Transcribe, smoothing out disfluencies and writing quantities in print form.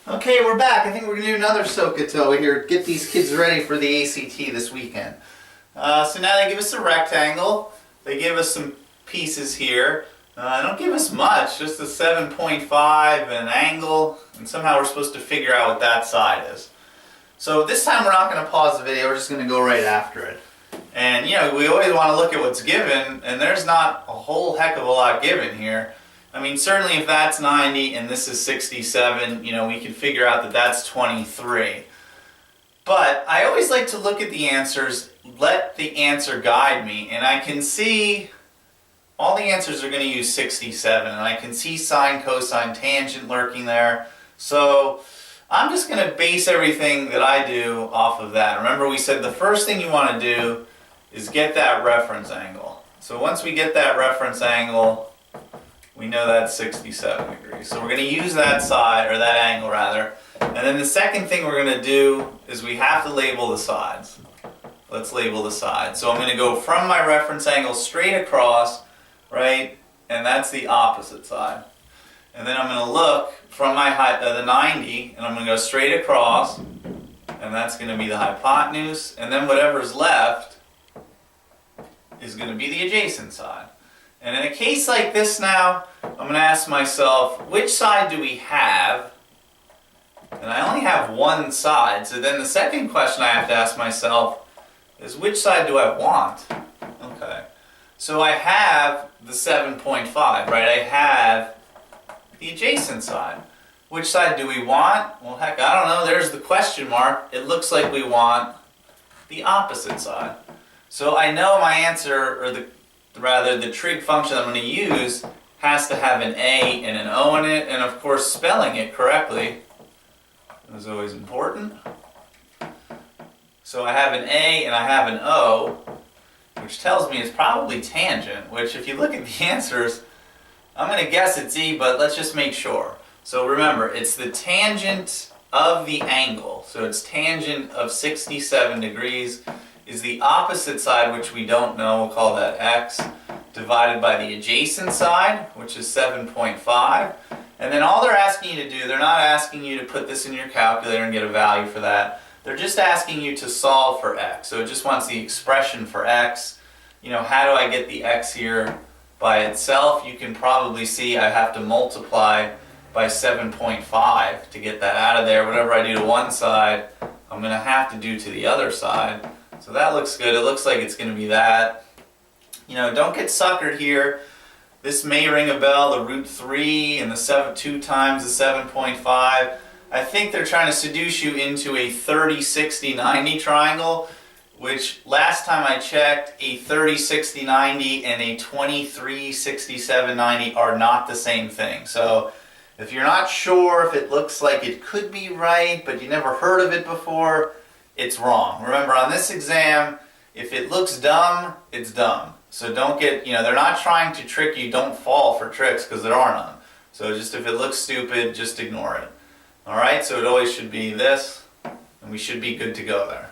Okay, we're back. I think we're going to do another SOHCAHTOA here. Get these kids ready for the ACT this weekend. So now they give us a rectangle. They give us some pieces here. Don't give us much, just a 7.5 and an angle, and somehow we're supposed to figure out what that side is. So this time we're not going to pause the video, we're just going to go right after it. And you know, we always want to look at what's given, and there's not a whole heck of a lot given here. I mean, certainly if that's 90 and this is 67, you know, we can figure out that that's 23. But I always like to look at the answers, let the answer guide me, and I can see all the answers are going to use 67, and I can see sine, cosine, tangent lurking there. So I'm just going to base everything that I do off of that. Remember, we said the first thing you want to do is get that reference angle. So once we get that reference angle, we know that's 67 degrees. So we're going to use that side, or that angle rather. And then the second thing we're going to do is we have to label the sides. Let's label the sides. So I'm going to go from my reference angle straight across, right? And that's the opposite side. And then I'm going to look from my the 90, and I'm going to go straight across, and that's going to be the hypotenuse. And then whatever's left is going to be the adjacent side. And in a case like this now, I'm going to ask myself, which side do we have? And I only have one side, so then the second question I have to ask myself is, which side do I want? Okay, so I have the 7.5, right? I have the adjacent side. Which side do we want? Well, heck, I don't know. There's the question mark. It looks like we want the opposite side. So I know my answer, or the trig function I'm going to use has to have an A and an O in it, and of course spelling it correctly is always important. So I have an A and I have an O, which tells me it's probably tangent, which if you look at the answers, I'm going to guess it's E, but let's just make sure. So remember, it's the tangent of the angle. So it's tangent of 67 degrees is the opposite side, which we don't know, we'll call that x, divided by the adjacent side, which is 7.5. And then all they're asking you to do, they're not asking you to put this in your calculator and get a value for that. They're just asking you to solve for x. So it just wants the expression for x. You know, how do I get the x here by itself? You can probably see I have to multiply by 7.5 to get that out of there. Whatever I do to one side, I'm going to have to do to the other side. So that looks good. It looks like it's going to be that. You know, don't get suckered here. This may ring a bell, the root 3 and the 2 times the 7.5. I think they're trying to seduce you into a 30, 60, 90 triangle, which last time I checked, a 30, 60, 90 and a 23, 67, 90 are not the same thing. So if you're not sure if it looks like it could be right, but you never heard of it before, it's wrong. Remember, on this exam, if it looks dumb, it's dumb. So don't get, you know, they're not trying to trick you. Don't fall for tricks, because there are none. So just if it looks stupid, just ignore it. Alright, so it always should be this, and we should be good to go there.